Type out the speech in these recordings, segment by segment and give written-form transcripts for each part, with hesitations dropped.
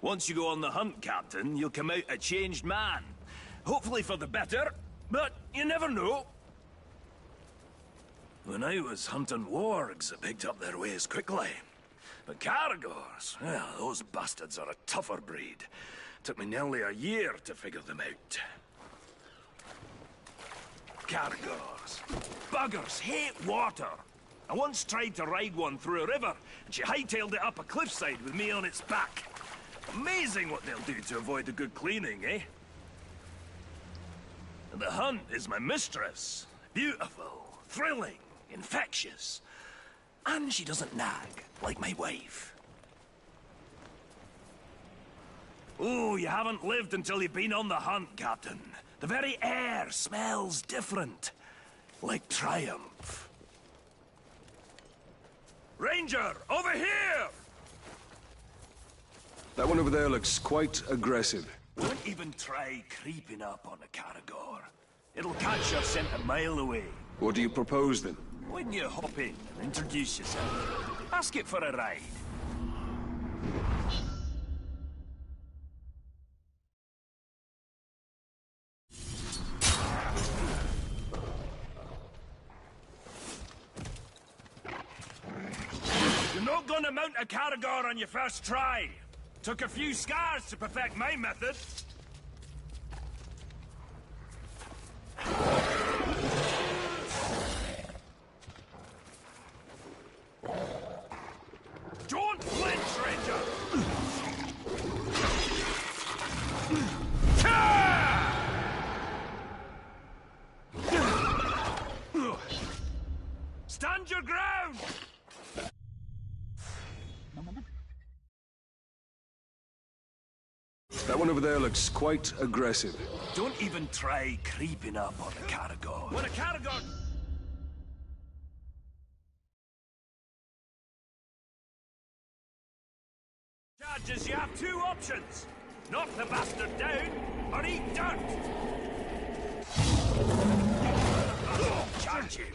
Once you go on the hunt, Captain, you'll come out a changed man. Hopefully for the better, but you never know. When I was hunting wargs, I picked up their ways quickly. But Caragors, well, those bastards are a tougher breed. Took me nearly a year to figure them out. Caragors. Buggers hate water. I once tried to ride one through a river, and she hightailed it up a cliffside with me on its back. Amazing what they'll do to avoid a good cleaning, eh? And the hunt is my mistress. Beautiful, thrilling, infectious. And she doesn't nag, like my wife. Oh, you haven't lived until you've been on the hunt, Captain. The very air smells different. Like triumph. Ranger, over here! That one over there looks quite aggressive. Don't even try creeping up on a Caragor. It'll catch your scent a mile away. What do you propose, then? Why don't you hop in and introduce yourself? Ask it for a ride. You're not gonna mount a Caragor on your first try. Took a few scars to perfect my method. Don't flinch, Ranger! Stand your ground! That one over there looks quite aggressive. Don't even try creeping up on a Caragor. When a Caragor... Judges, you have two options. Knock the bastard down, or eat dirt. Charge you.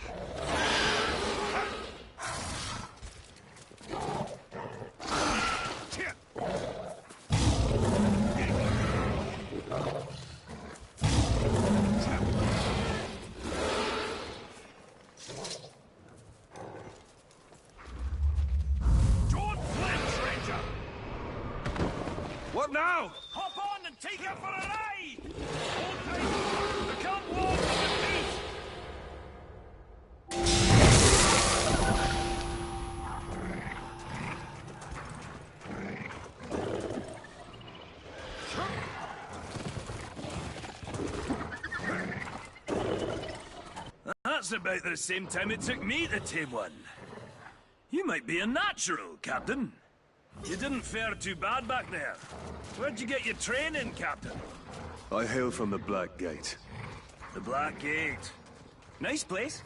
What now? Hop on and take her for a ride! Hold tight! Become one with the beast! That's about the same time it took me to tame one. You might be a natural, Captain. You didn't fare too bad back there. Where'd you get your training, Captain? I hail from the Black Gate. The Black Gate. Nice place.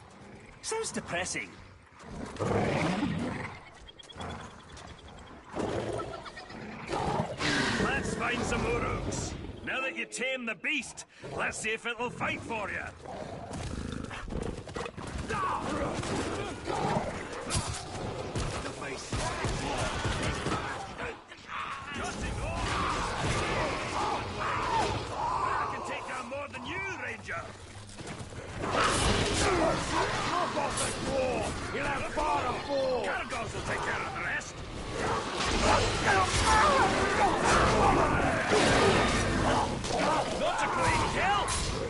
Sounds depressing. Let's find some Uruks. Now that you tame the beast, let's see if it'll fight for you. Caragors will take care of the rest. Not a clean kill.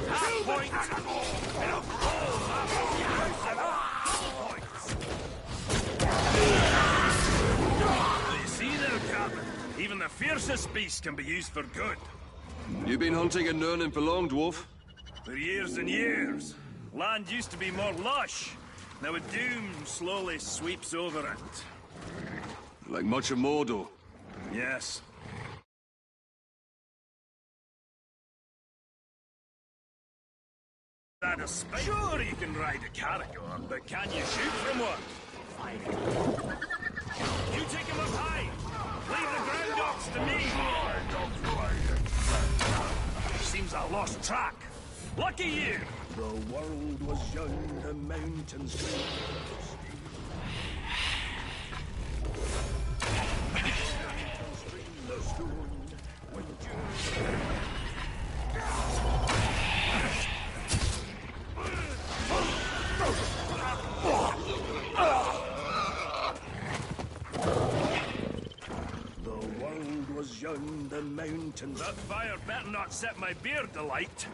Half point. And a full points. You see there, Captain? Even the fiercest beast can be used for good. You been hunting in Nurnin for long, dwarf? For years and years. Land used to be more lush. Now a doom slowly sweeps over it. Like much of Mordor? Yes. That a spike? Sure you can ride a Caragor, but can you shoot from one? You take him up high. Leave the ground dogs to me. Seems I lost track. Lucky you! The world was young, the mountains great. The stone beyond the mountains. That fire better not set my beard alight.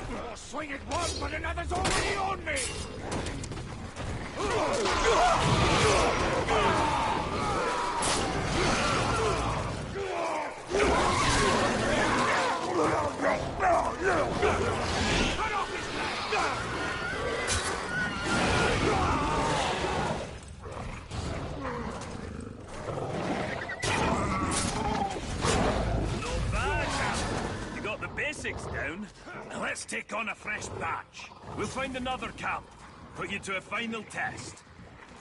You'll swing it once, but another's already on me! Cut off his head! Not bad. You got the basics down. Now let's take on a fresh batch. We'll find another camp. Put you to a final test.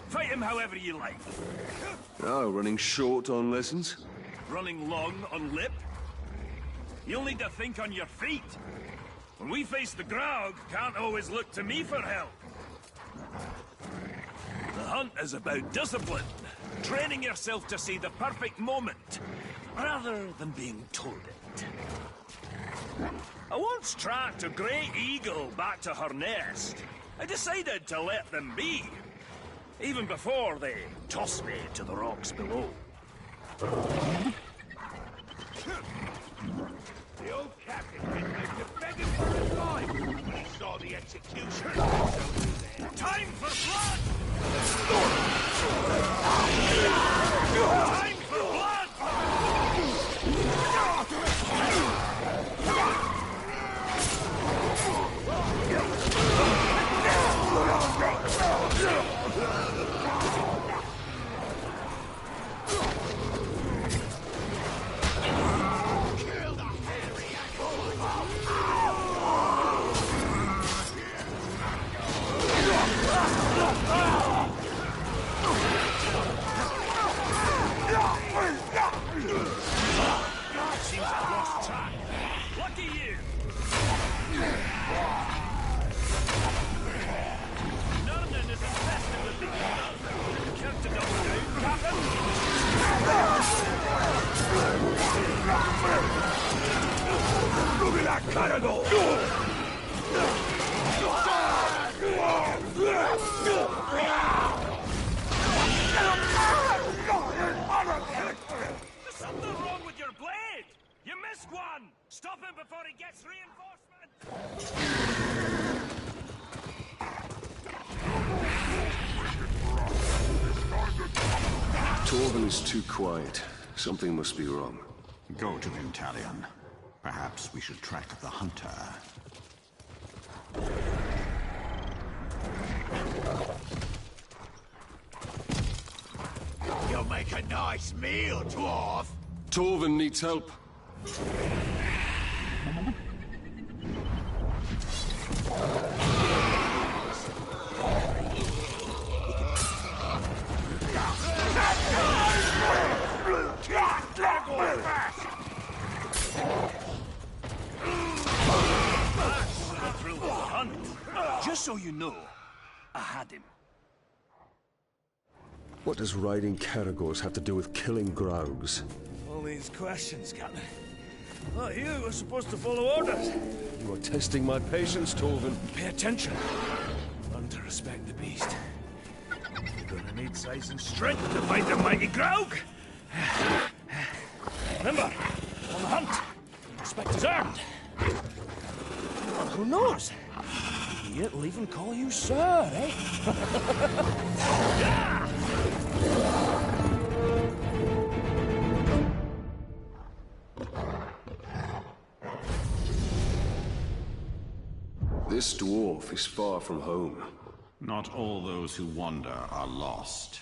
Fight him however you like. Oh, running short on lessons? Running long on lip. You'll need to think on your feet. When we face the Graug, can't always look to me for help. The hunt is about discipline. Training yourself to see the perfect moment, rather than being told it. I once tracked a great eagle back to her nest. I decided to let them be, even before they tossed me to the rocks below. The old captain didn't make the begging for his life when he saw the execution. So Time for blood! Time for blood! Seems I've lost track. Lucky you! Nurnin is infested with the care to double down, Captain? look at that caragor! There's something wrong with your blade! You missed one! Stop him before he gets reinforcements! Torvin is too quiet. Something must be wrong. Go to him, Talion. Perhaps we should track the hunter. You'll make a nice meal, dwarf! Torvin needs help. Just so you know, I had him. What does riding Caragors have to do with killing Graugs? All these questions, Captain. Well, you were supposed to follow orders. You are testing my patience, Torvin. Pay attention. Learn to respect the beast. You're gonna need size and strength to fight the mighty Graug. Remember, on the hunt, respect is earned. Well, who knows? He'll even call you sir, eh? Yeah! This dwarf is far from home. Not all those who wander are lost.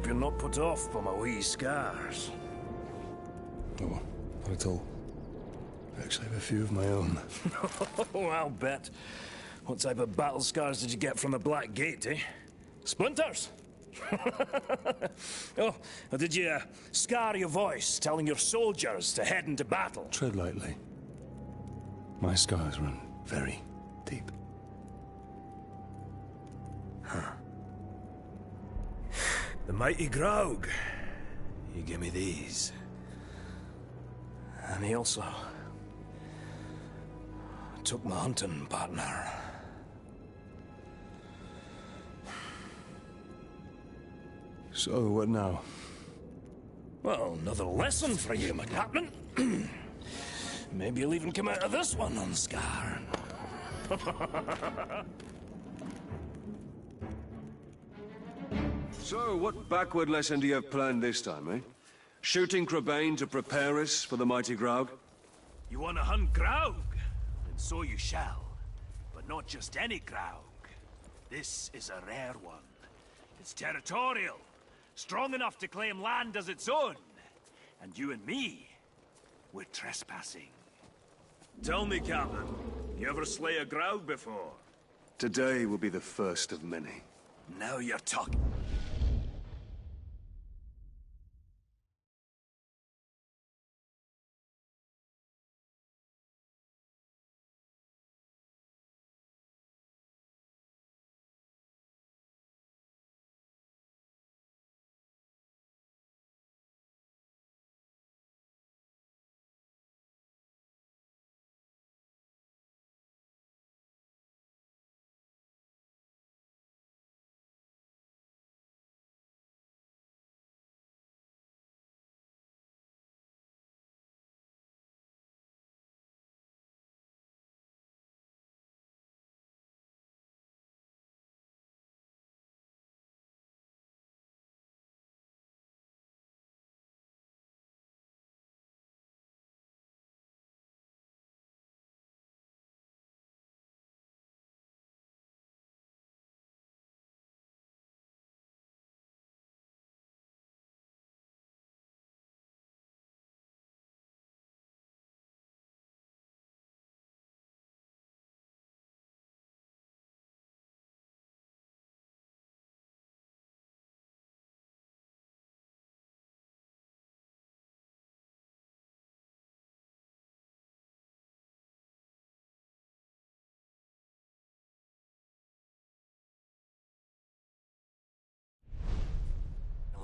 you're not put off by my wee scars. Oh, not at all. I actually have a few of my own. Oh, I'll bet. What type of battle scars did you get from the Black Gate, eh? Splinters? Oh, or did you scar your voice telling your soldiers to head into battle? Tread lightly. My scars run very deep. The mighty Graug. He gave me these. And he also took my hunting partner. So, what now? Well, another lesson for you, my captain. Maybe you'll even come out of this one unscarred. So, what backward lesson do you have planned this time, eh? Shooting Crabane to prepare us for the mighty Graug? You want to hunt Graug? And so you shall. But not just any Graug. This is a rare one. It's territorial. Strong enough to claim land as its own. And you and me, we're trespassing. Tell me, Captain, you ever slay a Graug before? Today will be the first of many. Now you're talking.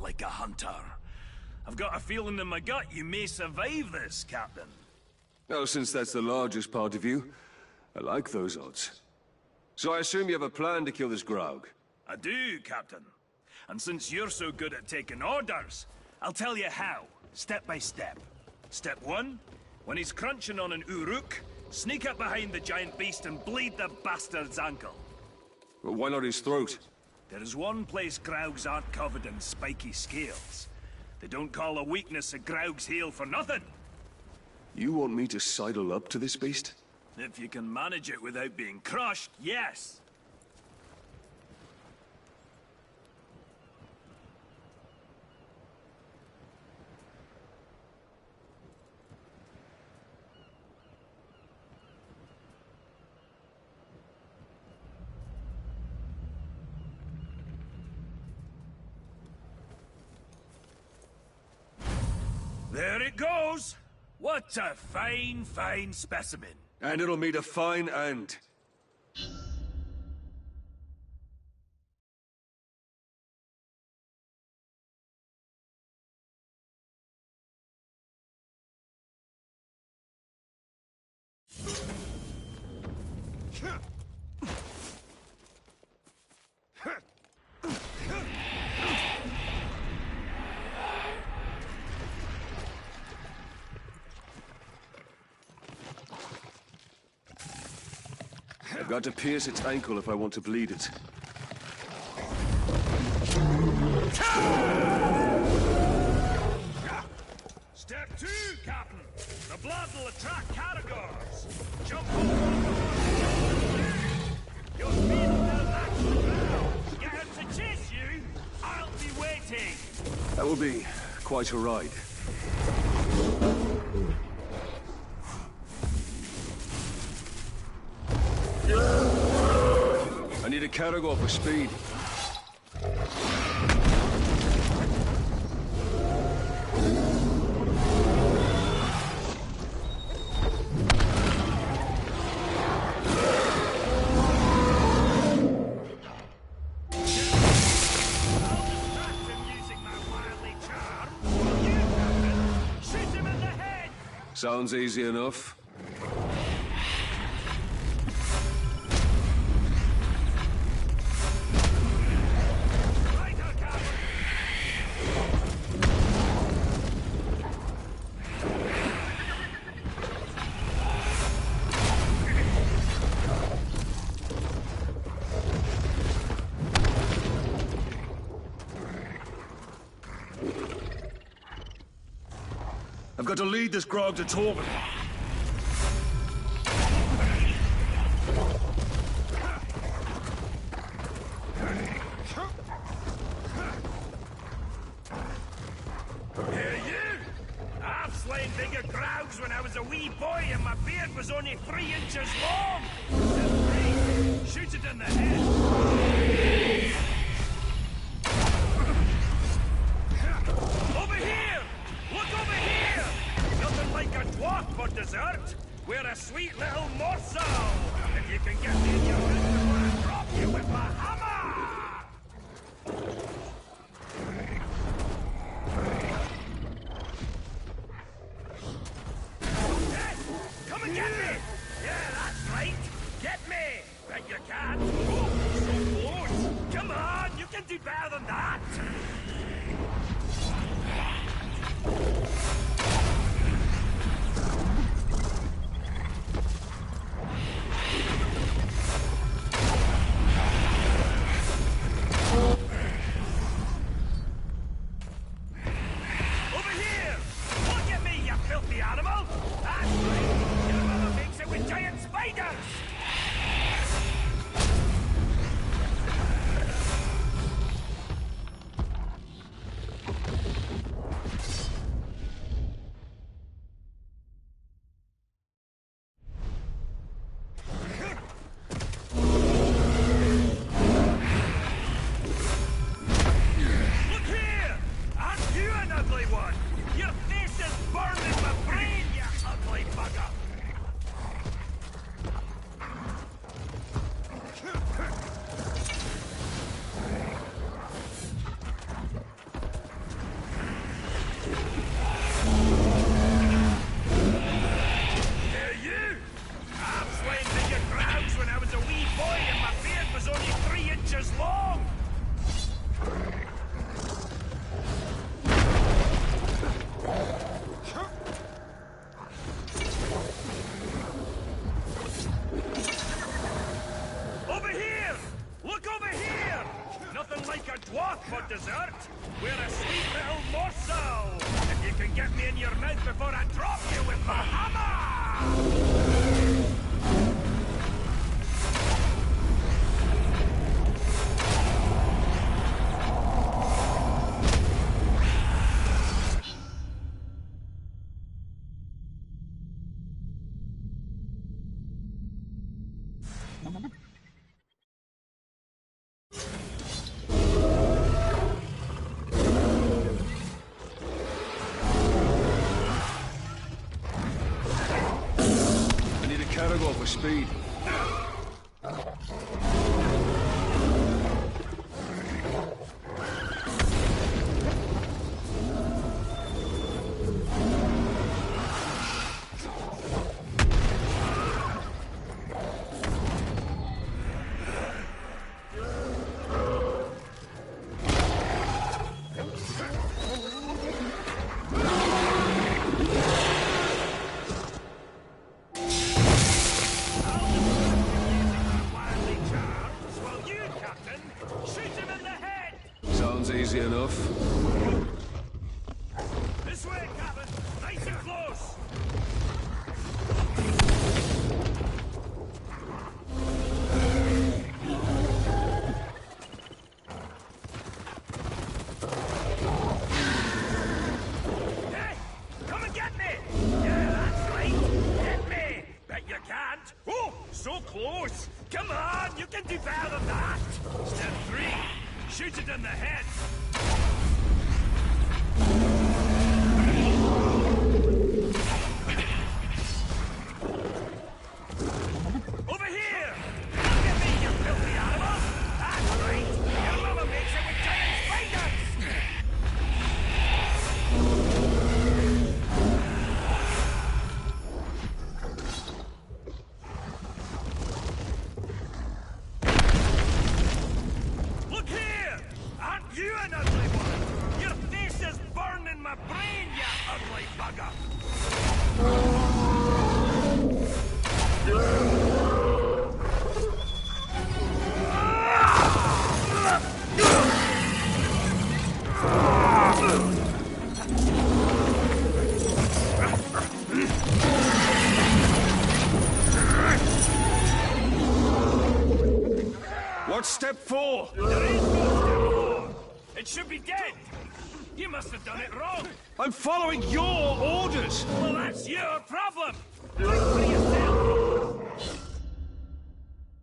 Like a hunter. I've got a feeling in my gut you may survive this, Captain. Oh, since that's the largest part of you, I like those odds. So I assume you have a plan to kill this Graug? I do, Captain. And since you're so good at taking orders, I'll tell you how, step by step. Step 1, when he's crunching on an Uruk, sneak up behind the giant beast and bleed the bastard's ankle. Well, why not his throat? There is one place Graugs aren't covered in spiky scales. They don't call a weakness a Graug's heel for nothing. You want me to sidle up to this beast? If you can manage it without being crushed, yes. There it goes! What a fine, fine specimen. And it'll meet a fine end. I've got to pierce its ankle if I want to bleed it. Step 2, Captain. The blood will attract Caragors. Jump over. Your speed will match the ground. Get him to chase you. I'll be waiting. That will be quite a ride. I need a cargo for speed. Sounds easy enough. I've got to lead this grog to Torben. Hey, you! I've slain bigger grogs when I was a wee boy and my beard was only 3 inches long! Shoot it in the head! Over here! Look over here! Nothing like a dwarf for dessert! We're a sweet little morsel! If you can get me in your mouth before I drop you with my hammer! Hey, come and get me! Yeah, that's right! Get me! Bet you can! Oh, so close! Come on, you can do better than that! Over here! Look at me, you filthy animal! That's right! Your mother makes it with giant spiders! Look here! Aren't you an ugly one? Your face is burning my brain, you ugly bugger! Hey, you! I've slain bigger grounds when I was a wee boy and my beard was only 3 inches long! Over here! Look over here! Nothing like a dwarf for dessert! We're a sweet little morsel! If you can get me in your mouth before I drop you with my hammer! I need a cargo for speed. so close! Come on, you can do better than that! Step 3, shoot it in the head! Over here! Look at me, you filthy animal! That's right! Your mama makes it with giant spiders! Look here! Aren't you an ugly one? Your face is burning my brain, you ugly bugger! What's step 4? There is no step 4! It should be dead! You must have done it wrong! I'm following your orders! Well, that's your problem! Think for yourself! I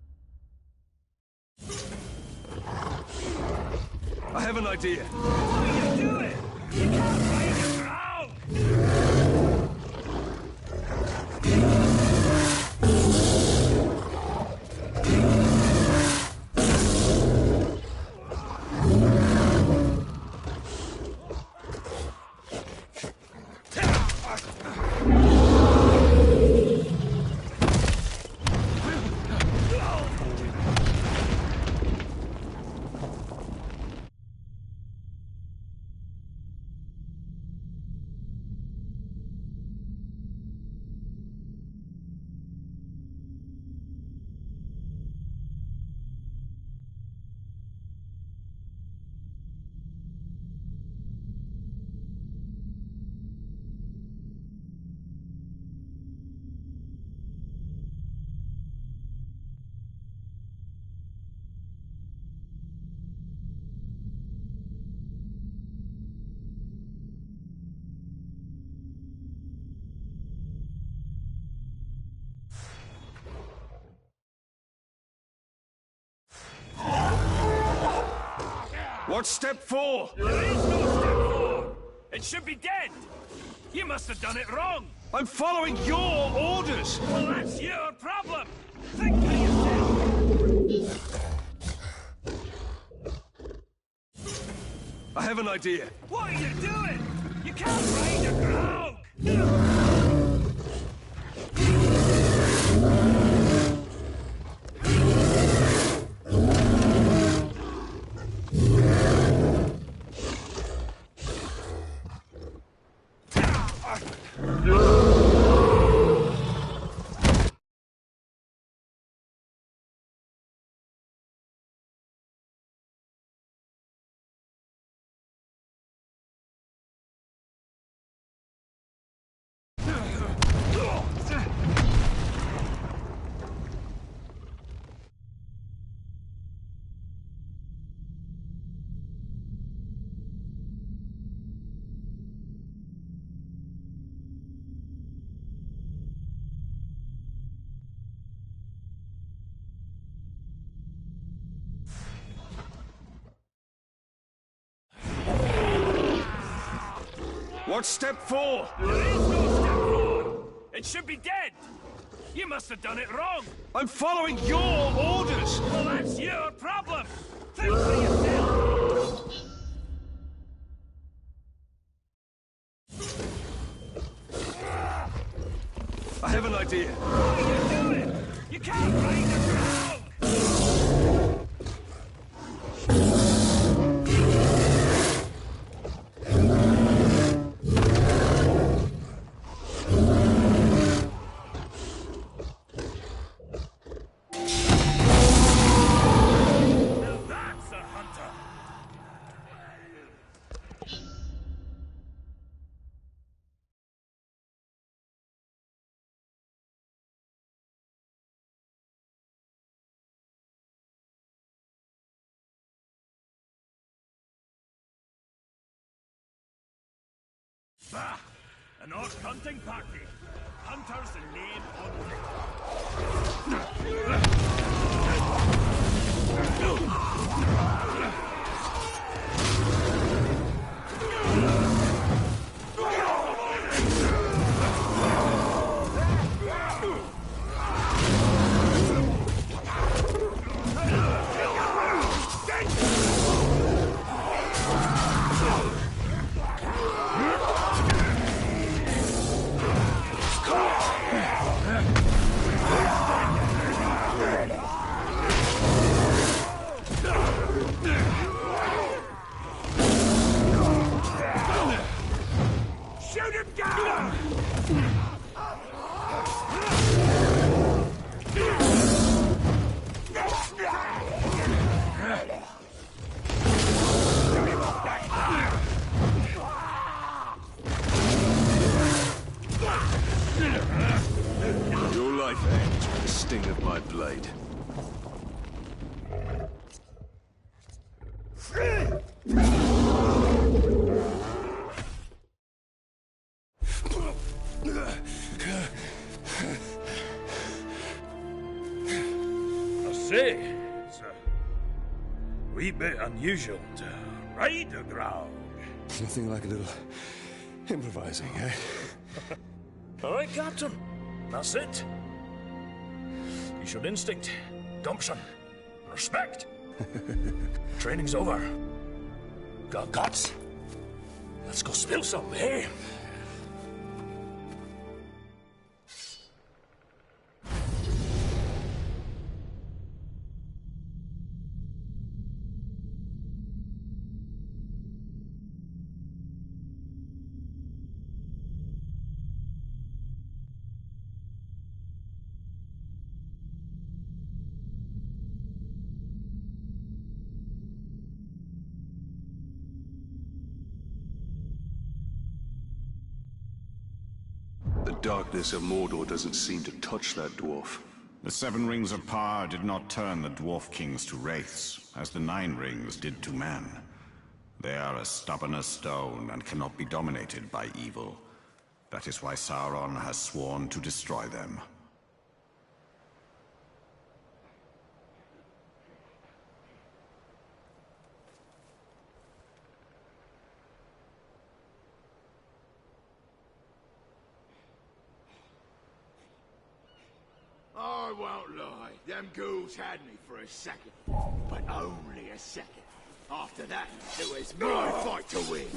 have an idea. What are you doing? You can't find the ground! What's step 4? There is no step 4! It should be dead! You must have done it wrong! I'm following your orders! Well, that's your problem! Think for yourself! I have an idea. What are you doing? You can't ride a ground! What's step 4? There is no step 4! It should be dead! You must have done it wrong! I'm following your orders! Well, that's your problem! Think for yourself! I have an idea. What are you doing? You can't ride a ground! Bah! An orc hunting party! Hunters in name only! Shoot him down! Your life ends with the sting of my blade. I say, it's a wee bit unusual to ride a grog. Nothing like a little improvising, eh? All right, Captain. That's it. You showed instinct, gumption, respect. Training's over. Got guts. Let's go spill some, eh? The darkness of Mordor doesn't seem to touch that dwarf. The 7 rings of power did not turn the dwarf kings to wraiths, as the 9 rings did to man. They are as stubborn as stone and cannot be dominated by evil. That is why Sauron has sworn to destroy them. I won't lie, them ghouls had me for a second. But only a second. After that, it was my fight to win.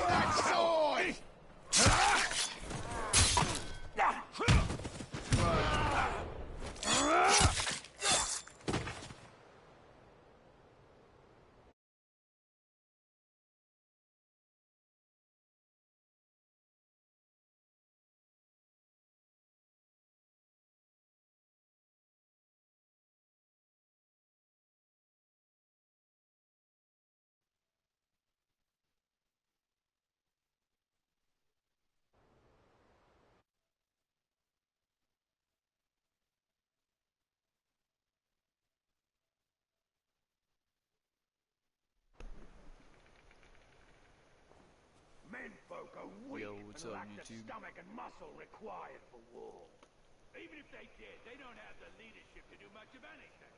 That sword! Menfolk are weak and lack the stomach and muscle required for war. Even if they did, they don't have the leadership to do much of anything.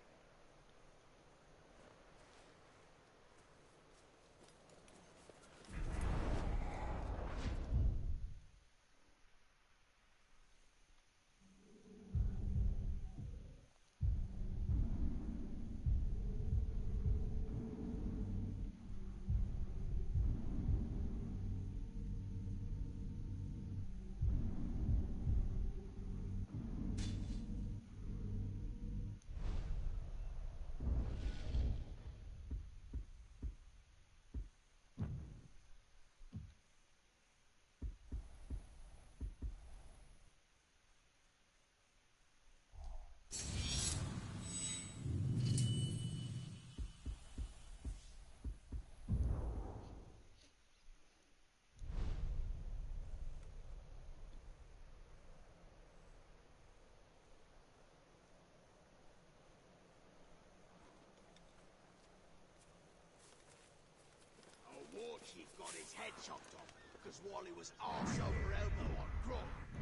Chief got his head chopped off because while he was arse over elbow on grog,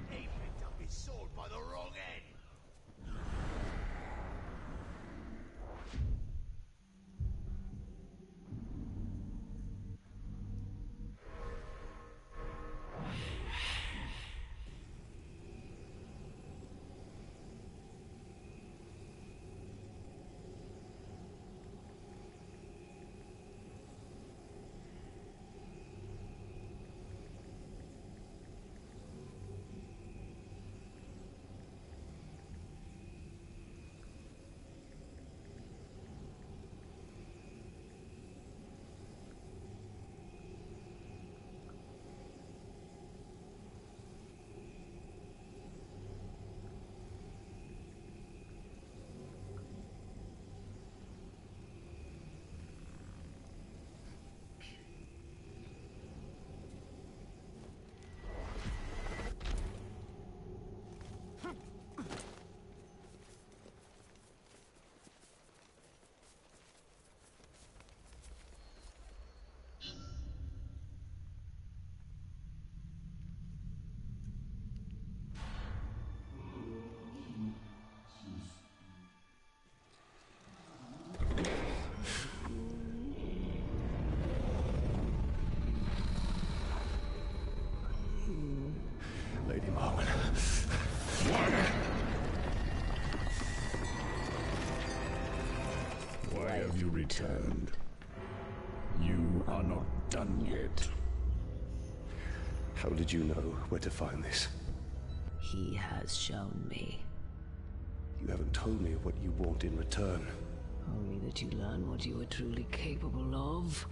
he picked up his sword by the wrong end. Why have you returned? You are not done yet. How did you know where to find this? He has shown me. You haven't told me what you want in return. Only that you learn what you are truly capable of.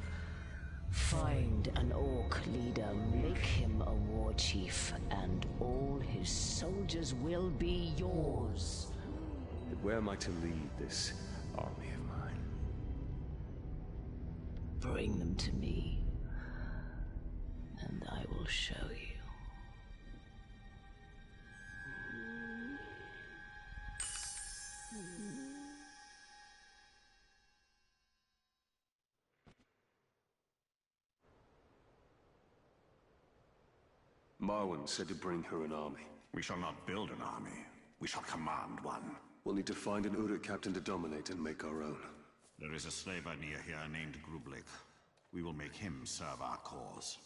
Find an orc leader, make him a war chief, and all his soldiers will be yours. But where am I to lead this army of mine? Bring them to me, and I will show you. Marwan said to bring her an army. We shall not build an army. We shall command one. We'll need to find an Uruk captain to dominate and make our own. There is a slaver near here named Grublik. We will make him serve our cause.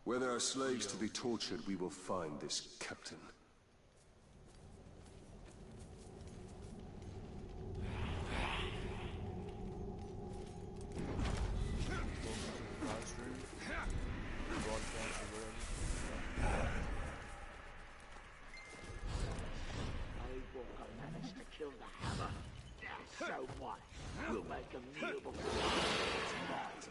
Where there are slaves to be tortured, we will find this captain. Managed to kill the hammer. So what? We'll make a meal before it's night.